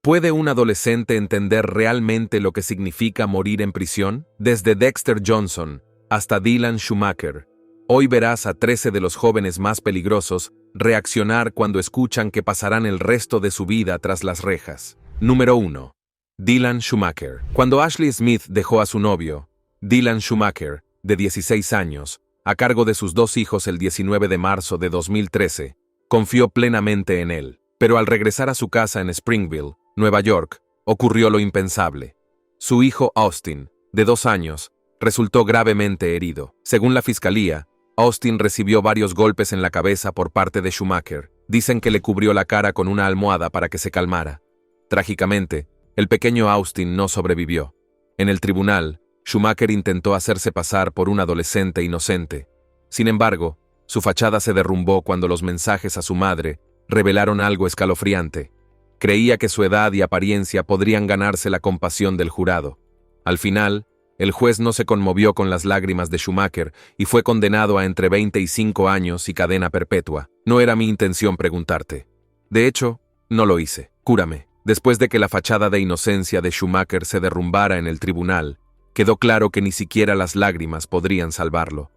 ¿Puede un adolescente entender realmente lo que significa morir en prisión? Desde Dexter Johnson hasta Dylan Schumacher, hoy verás a 13 de los jóvenes más peligrosos reaccionar cuando escuchan que pasarán el resto de su vida tras las rejas. Número 1. Dylan Schumacher. Cuando Ashley Smith dejó a su novio, Dylan Schumacher, de 16 años, a cargo de sus 2 hijos el 19 de marzo de 2013, confió plenamente en él. Pero al regresar a su casa en Springville, Nueva York, ocurrió lo impensable. Su hijo Austin, de 2 años, resultó gravemente herido. Según la fiscalía, Austin recibió varios golpes en la cabeza por parte de Schumacher. Dicen que le cubrió la cara con una almohada para que se calmara. Trágicamente, el pequeño Austin no sobrevivió. En el tribunal, Schumacher intentó hacerse pasar por un adolescente inocente. Sin embargo, su fachada se derrumbó cuando los mensajes a su madre revelaron algo escalofriante. Creía que su edad y apariencia podrían ganarse la compasión del jurado. Al final, el juez no se conmovió con las lágrimas de Schumacher y fue condenado a entre 25 años y cadena perpetua. No era mi intención preguntarte. De hecho, no lo hice. Cúrame. Después de que la fachada de inocencia de Schumacher se derrumbara en el tribunal, quedó claro que ni siquiera las lágrimas podrían salvarlo.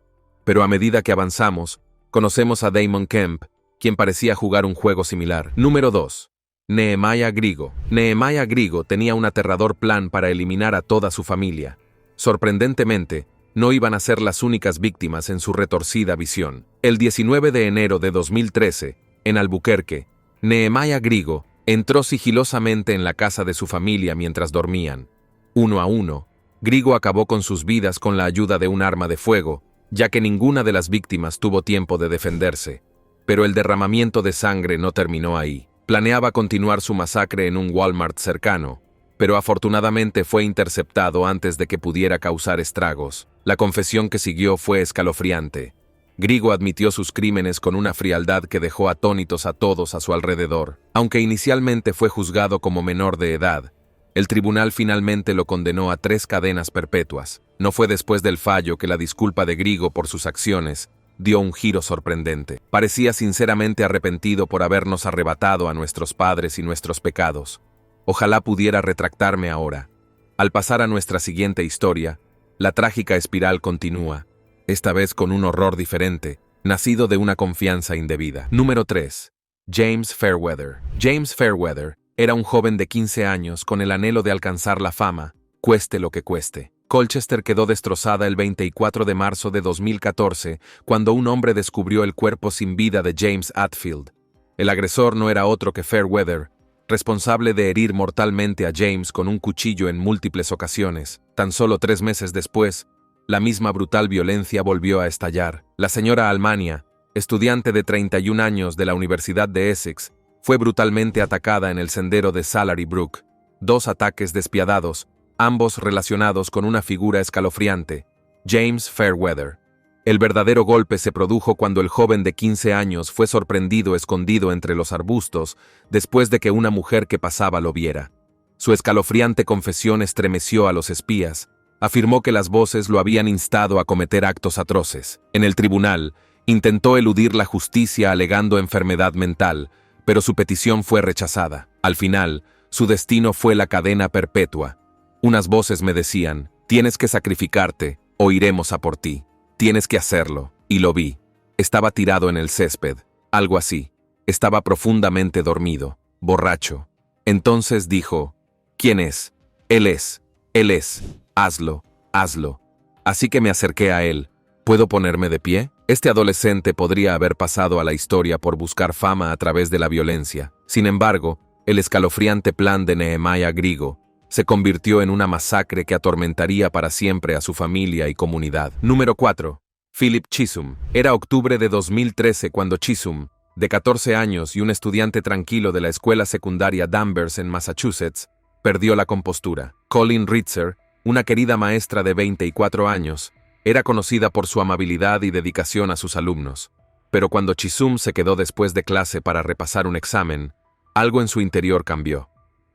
Pero a medida que avanzamos, conocemos a Damon Kemp, quien parecía jugar un juego similar. Número 2. Nehemiah Grigo. Nehemiah Grigo tenía un aterrador plan para eliminar a toda su familia. Sorprendentemente, no iban a ser las únicas víctimas en su retorcida visión. El 19 de enero de 2013, en Albuquerque, Nehemiah Grigo entró sigilosamente en la casa de su familia mientras dormían. Uno a uno, Grigo acabó con sus vidas con la ayuda de un arma de fuego, ya que ninguna de las víctimas tuvo tiempo de defenderse. Pero el derramamiento de sangre no terminó ahí. Planeaba continuar su masacre en un Walmart cercano, pero afortunadamente fue interceptado antes de que pudiera causar estragos. La confesión que siguió fue escalofriante. Grigo admitió sus crímenes con una frialdad que dejó atónitos a todos a su alrededor. Aunque inicialmente fue juzgado como menor de edad, el tribunal finalmente lo condenó a 3 cadenas perpetuas. No fue después del fallo que la disculpa de Grigo por sus acciones dio un giro sorprendente. Parecía sinceramente arrepentido por habernos arrebatado a nuestros padres y nuestros pecados. Ojalá pudiera retractarme ahora. Al pasar a nuestra siguiente historia, la trágica espiral continúa, esta vez con un horror diferente, nacido de una confianza indebida. Número 3. James Fairweather. James Fairweather era un joven de 15 años con el anhelo de alcanzar la fama, cueste lo que cueste. Colchester quedó destrozada el 24 de marzo de 2014 cuando un hombre descubrió el cuerpo sin vida de James Atfield. El agresor no era otro que Fairweather, responsable de herir mortalmente a James con un cuchillo en múltiples ocasiones. Tan solo 3 meses después, la misma brutal violencia volvió a estallar. La señora Almania, estudiante de 31 años de la Universidad de Essex, fue brutalmente atacada en el sendero de Salary Brook. 2 ataques despiadados, ambos relacionados con una figura escalofriante, James Fairweather. El verdadero golpe se produjo cuando el joven de 15 años fue sorprendido escondido entre los arbustos después de que una mujer que pasaba lo viera. Su escalofriante confesión estremeció a los espías. Afirmó que las voces lo habían instado a cometer actos atroces. En el tribunal, intentó eludir la justicia alegando enfermedad mental, pero su petición fue rechazada. Al final, su destino fue la cadena perpetua. Unas voces me decían, tienes que sacrificarte o iremos a por ti. Tienes que hacerlo. Y lo vi. Estaba tirado en el césped. Algo así. Estaba profundamente dormido, borracho. Entonces dijo, ¿quién es? Él es. Él es. Hazlo. Hazlo. Así que me acerqué a él. ¿Puedo ponerme de pie? Este adolescente podría haber pasado a la historia por buscar fama a través de la violencia. Sin embargo, el escalofriante plan de Nehemiah Grigo se convirtió en una masacre que atormentaría para siempre a su familia y comunidad. Número 4. Philip Chisholm. Era octubre de 2013 cuando Chisholm, de 14 años y un estudiante tranquilo de la escuela secundaria Danvers en Massachusetts, perdió la compostura. Colin Ritzer, una querida maestra de 24 años, era conocida por su amabilidad y dedicación a sus alumnos. Pero cuando Chisholm se quedó después de clase para repasar un examen, algo en su interior cambió.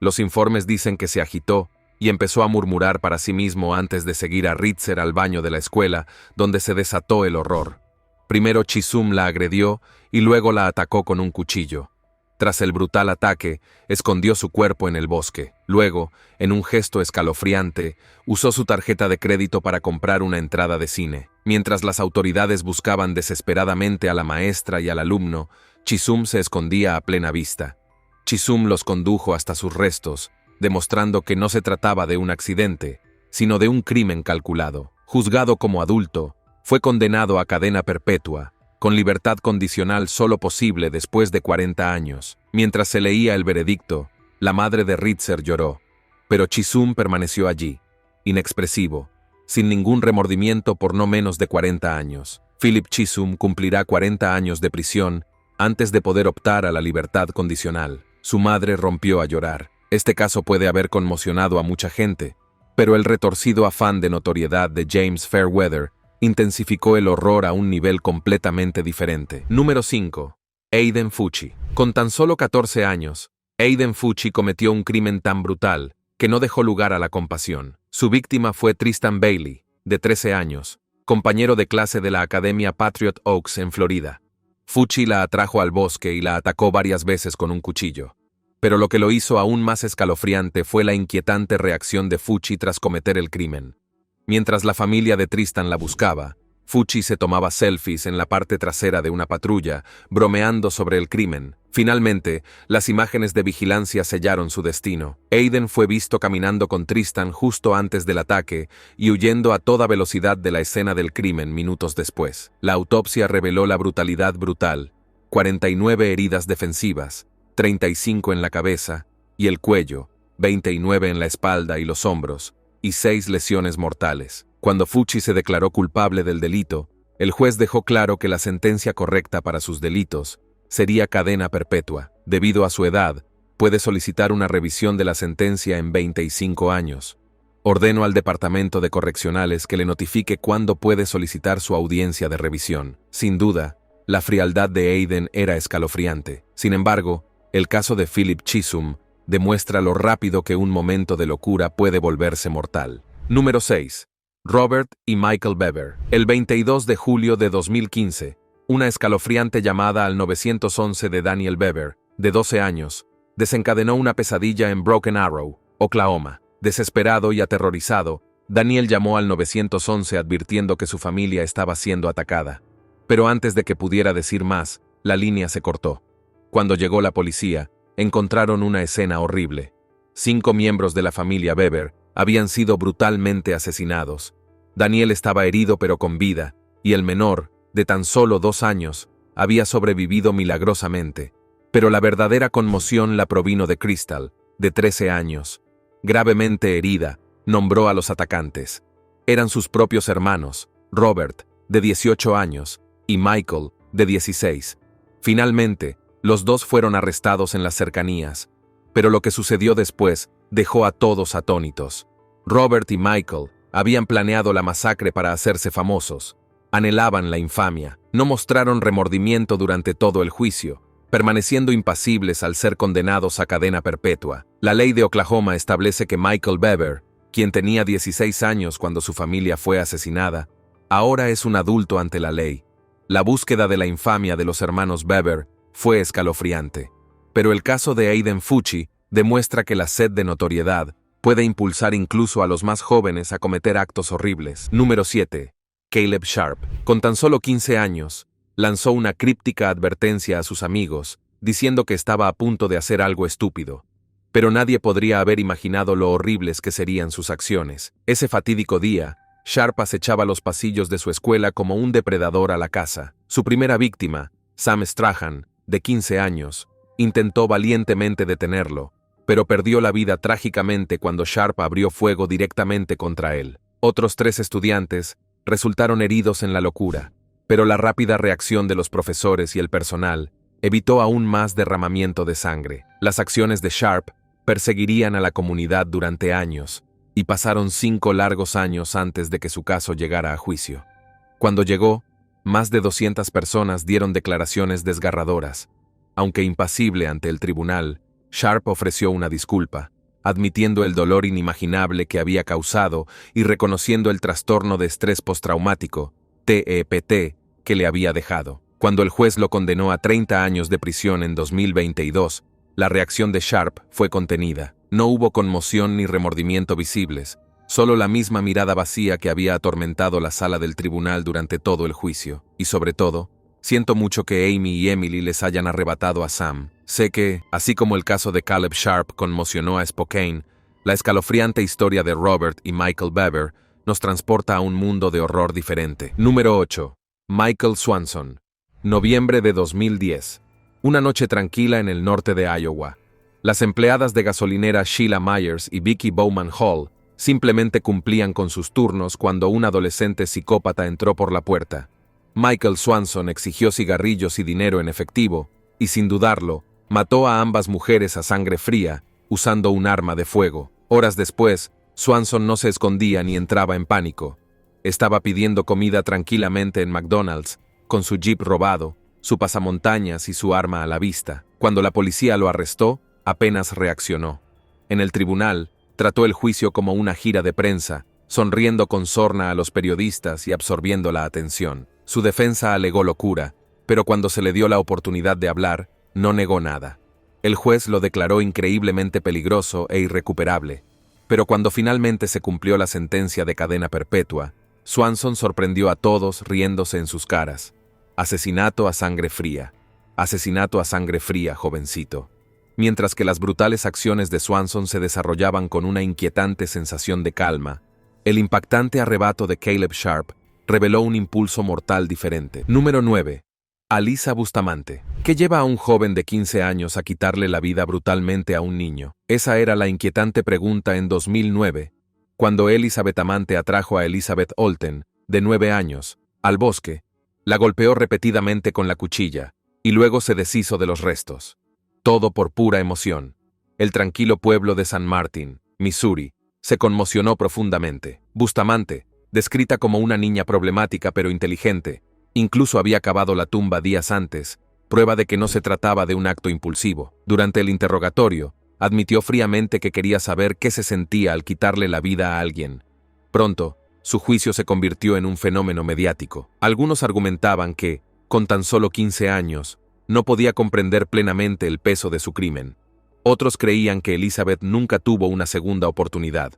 Los informes dicen que se agitó y empezó a murmurar para sí mismo antes de seguir a Ritzer al baño de la escuela, donde se desató el horror. Primero Chisholm la agredió y luego la atacó con un cuchillo. Tras el brutal ataque, escondió su cuerpo en el bosque. Luego, en un gesto escalofriante, usó su tarjeta de crédito para comprar una entrada de cine. Mientras las autoridades buscaban desesperadamente a la maestra y al alumno, Chisholm se escondía a plena vista. Chisholm los condujo hasta sus restos, demostrando que no se trataba de un accidente, sino de un crimen calculado. Juzgado como adulto, fue condenado a cadena perpetua, con libertad condicional solo posible después de 40 años. Mientras se leía el veredicto, la madre de Ritzer lloró, pero Chisholm permaneció allí, inexpresivo, sin ningún remordimiento por no menos de 40 años. Philip Chisholm cumplirá 40 años de prisión antes de poder optar a la libertad condicional. Su madre rompió a llorar. Este caso puede haber conmocionado a mucha gente, pero el retorcido afán de notoriedad de James Fairweather intensificó el horror a un nivel completamente diferente. Número 5. Aiden Fucci. Con tan solo 14 años, Aiden Fucci cometió un crimen tan brutal que no dejó lugar a la compasión. Su víctima fue Tristan Bailey, de 13 años, compañero de clase de la Academia Patriot Oaks en Florida. Fucci la atrajo al bosque y la atacó varias veces con un cuchillo. Pero lo que lo hizo aún más escalofriante fue la inquietante reacción de Fucci tras cometer el crimen. Mientras la familia de Tristan la buscaba, Fucci se tomaba selfies en la parte trasera de una patrulla, bromeando sobre el crimen. Finalmente, las imágenes de vigilancia sellaron su destino. Aiden fue visto caminando con Tristan justo antes del ataque y huyendo a toda velocidad de la escena del crimen minutos después. La autopsia reveló la brutalidad brutal: 49 heridas defensivas, 35 en la cabeza y el cuello, 29 en la espalda y los hombros, y 6 lesiones mortales. Cuando Fucci se declaró culpable del delito, el juez dejó claro que la sentencia correcta para sus delitos sería cadena perpetua. Debido a su edad, puede solicitar una revisión de la sentencia en 25 años. Ordeno al Departamento de Correccionales que le notifique cuándo puede solicitar su audiencia de revisión. Sin duda, la frialdad de Aiden era escalofriante. Sin embargo, el caso de Philip Chisholm demuestra lo rápido que un momento de locura puede volverse mortal. Número 6. Robert y Michael Bever. El 22 de julio de 2015, una escalofriante llamada al 911 de Daniel Bever, de 12 años, desencadenó una pesadilla en Broken Arrow, Oklahoma. Desesperado y aterrorizado, Daniel llamó al 911 advirtiendo que su familia estaba siendo atacada. Pero antes de que pudiera decir más, la línea se cortó. Cuando llegó la policía, encontraron una escena horrible. 5 miembros de la familia Bever habían sido brutalmente asesinados. Daniel estaba herido pero con vida, y el menor, de tan solo 2 años, había sobrevivido milagrosamente. Pero la verdadera conmoción la provino de Crystal, de 13 años. Gravemente herida, nombró a los atacantes. Eran sus propios hermanos, Robert, de 18 años, y Michael, de 16. Finalmente, los dos fueron arrestados en las cercanías, pero lo que sucedió después dejó a todos atónitos. Robert y Michael habían planeado la masacre para hacerse famosos. Anhelaban la infamia, no mostraron remordimiento durante todo el juicio, permaneciendo impasibles al ser condenados a cadena perpetua. La ley de Oklahoma establece que Michael Bever, quien tenía 16 años cuando su familia fue asesinada, ahora es un adulto ante la ley. La búsqueda de la infamia de los hermanos Bever fue escalofriante. Pero el caso de Aiden Fucci demuestra que la sed de notoriedad puede impulsar incluso a los más jóvenes a cometer actos horribles. Número 7. Caleb Sharp. Con tan solo 15 años, lanzó una críptica advertencia a sus amigos, diciendo que estaba a punto de hacer algo estúpido. Pero nadie podría haber imaginado lo horribles que serían sus acciones. Ese fatídico día, Sharp acechaba los pasillos de su escuela como un depredador a la caza. Su primera víctima, Sam Strahan, de 15 años, intentó valientemente detenerlo, pero perdió la vida trágicamente cuando Sharp abrió fuego directamente contra él. Otros 3 estudiantes resultaron heridos en la locura, pero la rápida reacción de los profesores y el personal evitó aún más derramamiento de sangre. Las acciones de Sharp perseguirían a la comunidad durante años, y pasaron 5 largos años antes de que su caso llegara a juicio. Cuando llegó, más de 200 personas dieron declaraciones desgarradoras. Aunque impasible ante el tribunal, Sharp ofreció una disculpa, admitiendo el dolor inimaginable que había causado y reconociendo el trastorno de estrés postraumático, TEPT, que le había dejado. Cuando el juez lo condenó a 30 años de prisión en 2022, la reacción de Sharp fue contenida. No hubo conmoción ni remordimiento visibles, solo la misma mirada vacía que había atormentado la sala del tribunal durante todo el juicio. Y sobre todo, siento mucho que Amy y Emily les hayan arrebatado a Sam. Sé que, así como el caso de Caleb Sharp conmocionó a Spokane, la escalofriante historia de Robert y Michael Bever nos transporta a un mundo de horror diferente. Número 8. Michael Swanson. Noviembre de 2010. Una noche tranquila en el norte de Iowa. Las empleadas de gasolinera Sheila Myers y Vicky Bowman Hall simplemente cumplían con sus turnos cuando un adolescente psicópata entró por la puerta. Michael Swanson exigió cigarrillos y dinero en efectivo, y sin dudarlo, mató a ambas mujeres a sangre fría, usando un arma de fuego. Horas después, Swanson no se escondía ni entraba en pánico. Estaba pidiendo comida tranquilamente en McDonald's, con su jeep robado, su pasamontañas y su arma a la vista. Cuando la policía lo arrestó, apenas reaccionó. En el tribunal, trató el juicio como una gira de prensa, sonriendo con sorna a los periodistas y absorbiendo la atención. Su defensa alegó locura, pero cuando se le dio la oportunidad de hablar, no negó nada. El juez lo declaró increíblemente peligroso e irrecuperable, pero cuando finalmente se cumplió la sentencia de cadena perpetua, Swanson sorprendió a todos riéndose en sus caras. Asesinato a sangre fría. Asesinato a sangre fría, jovencito. Mientras que las brutales acciones de Swanson se desarrollaban con una inquietante sensación de calma, el impactante arrebato de Caleb Sharp reveló un impulso mortal diferente. Número 9. Alyssa Bustamante. ¿Qué lleva a un joven de 15 años a quitarle la vida brutalmente a un niño? Esa era la inquietante pregunta en 2009, cuando Elizabeth Amante atrajo a Elizabeth Olten, de 9 años, al bosque, la golpeó repetidamente con la cuchilla, y luego se deshizo de los restos. Todo por pura emoción. El tranquilo pueblo de San Martin, Missouri, se conmocionó profundamente. Bustamante, descrita como una niña problemática pero inteligente, incluso había cavado la tumba días antes, prueba de que no se trataba de un acto impulsivo. Durante el interrogatorio, admitió fríamente que quería saber qué se sentía al quitarle la vida a alguien. Pronto, su juicio se convirtió en un fenómeno mediático. Algunos argumentaban que, con tan solo 15 años, no podía comprender plenamente el peso de su crimen. Otros creían que Elizabeth nunca tuvo una segunda oportunidad.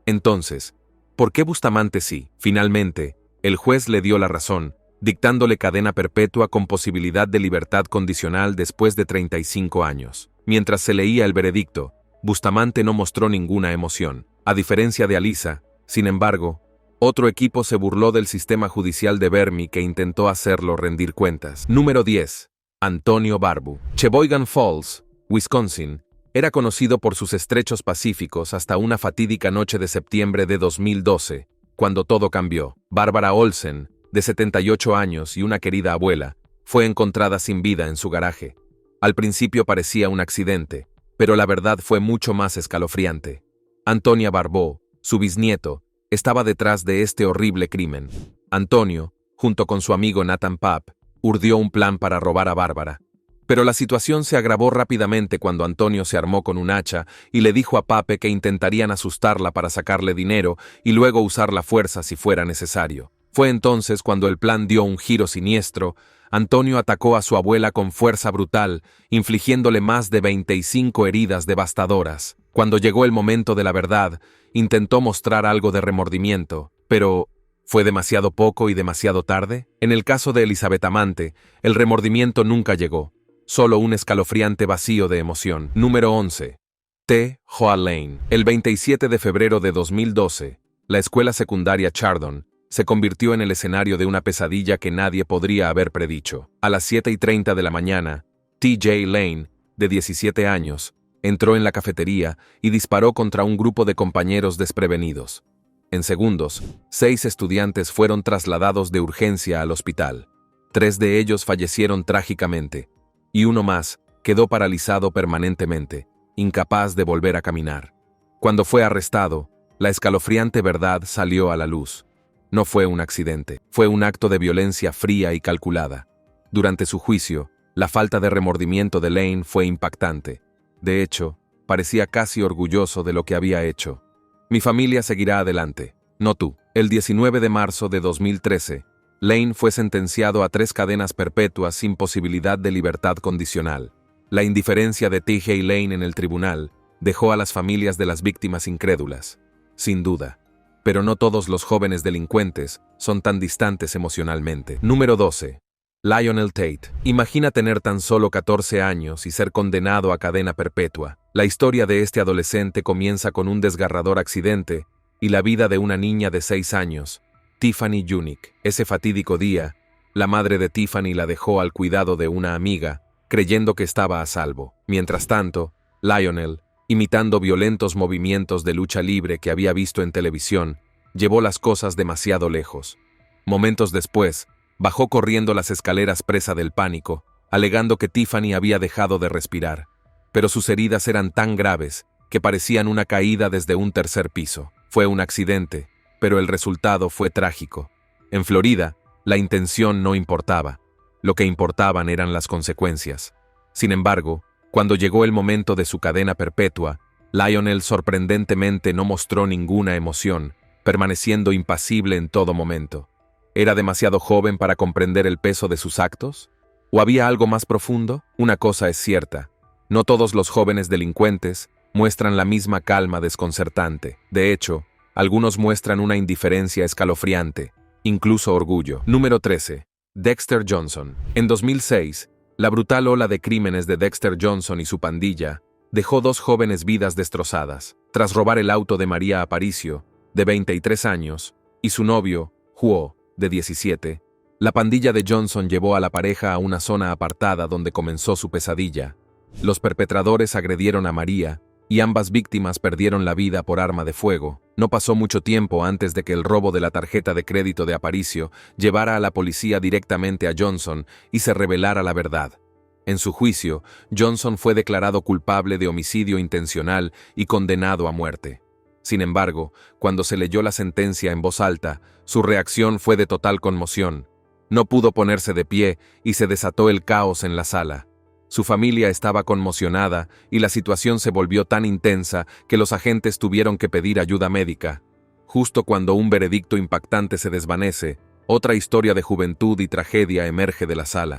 Entonces, ¿por qué Bustamante sí? Finalmente, el juez le dio la razón, dictándole cadena perpetua con posibilidad de libertad condicional después de 35 años. Mientras se leía el veredicto, Bustamante no mostró ninguna emoción. A diferencia de Alyssa, sin embargo, otro equipo se burló del sistema judicial de Vermi que intentó hacerlo rendir cuentas. Número 10. Antonio Barbu. Sheboygan Falls, Wisconsin, era conocido por sus estrechos pacíficos hasta una fatídica noche de septiembre de 2012, cuando todo cambió. Bárbara Olsen, de 78 años y una querida abuela, fue encontrada sin vida en su garaje. Al principio parecía un accidente, pero la verdad fue mucho más escalofriante. Antonia Barbu, su bisnieto, estaba detrás de este horrible crimen. Antonio, junto con su amigo Nathan Papp, urdió un plan para robar a Bárbara. Pero la situación se agravó rápidamente cuando Antonio se armó con un hacha y le dijo a Pape que intentarían asustarla para sacarle dinero y luego usar la fuerza si fuera necesario. Fue entonces cuando el plan dio un giro siniestro. Antonio atacó a su abuela con fuerza brutal, infligiéndole más de 25 heridas devastadoras. Cuando llegó el momento de la verdad, intentó mostrar algo de remordimiento, pero ¿fue demasiado poco y demasiado tarde? En el caso de Elizabeth Amante, el remordimiento nunca llegó, solo un escalofriante vacío de emoción. Número 11. T. Hoa Lane. El 27 de febrero de 2012, la escuela secundaria Chardon se convirtió en el escenario de una pesadilla que nadie podría haber predicho. A las 7:30 de la mañana, T.J. Lane, de 17 años, entró en la cafetería y disparó contra un grupo de compañeros desprevenidos. En segundos, 6 estudiantes fueron trasladados de urgencia al hospital. 3 de ellos fallecieron trágicamente, y uno más quedó paralizado permanentemente, incapaz de volver a caminar. Cuando fue arrestado, la escalofriante verdad salió a la luz. No fue un accidente, fue un acto de violencia fría y calculada. Durante su juicio, la falta de remordimiento de Lane fue impactante. De hecho, parecía casi orgulloso de lo que había hecho. Mi familia seguirá adelante, no tú. El 19 de marzo de 2013, Lane fue sentenciado a 3 cadenas perpetuas sin posibilidad de libertad condicional. La indiferencia de T.J. Lane en el tribunal dejó a las familias de las víctimas incrédulas, sin duda. Pero no todos los jóvenes delincuentes son tan distantes emocionalmente. Número 12. Lionel Tate. Imagina tener tan solo 14 años y ser condenado a cadena perpetua. La historia de este adolescente comienza con un desgarrador accidente y la vida de una niña de 6 años, Tiffany Yunick. Ese fatídico día, la madre de Tiffany la dejó al cuidado de una amiga, creyendo que estaba a salvo. Mientras tanto, Lionel, imitando violentos movimientos de lucha libre que había visto en televisión, llevó las cosas demasiado lejos. Momentos después, bajó corriendo las escaleras presa del pánico, alegando que Tiffany había dejado de respirar. Pero sus heridas eran tan graves que parecían una caída desde un 3er piso. Fue un accidente, pero el resultado fue trágico. En Florida, la intención no importaba. Lo que importaban eran las consecuencias. Sin embargo, cuando llegó el momento de su cadena perpetua, Lionel sorprendentemente no mostró ninguna emoción, permaneciendo impasible en todo momento. ¿Era demasiado joven para comprender el peso de sus actos? ¿O había algo más profundo? Una cosa es cierta: no todos los jóvenes delincuentes muestran la misma calma desconcertante. De hecho, algunos muestran una indiferencia escalofriante, incluso orgullo. Número 13. Dexter Johnson. En 2006, la brutal ola de crímenes de Dexter Johnson y su pandilla dejó 2 jóvenes vidas destrozadas. Tras robar el auto de María Aparicio, de 23 años, y su novio, Huo, de 17, la pandilla de Johnson llevó a la pareja a una zona apartada donde comenzó su pesadilla. Los perpetradores agredieron a María, y ambas víctimas perdieron la vida por arma de fuego. No pasó mucho tiempo antes de que el robo de la tarjeta de crédito de Aparicio llevara a la policía directamente a Johnson y se revelara la verdad. En su juicio, Johnson fue declarado culpable de homicidio intencional y condenado a muerte. Sin embargo, cuando se leyó la sentencia en voz alta, su reacción fue de total conmoción. No pudo ponerse de pie y se desató el caos en la sala. Su familia estaba conmocionada y la situación se volvió tan intensa que los agentes tuvieron que pedir ayuda médica. Justo cuando un veredicto impactante se desvanece, otra historia de juventud y tragedia emerge de la sala.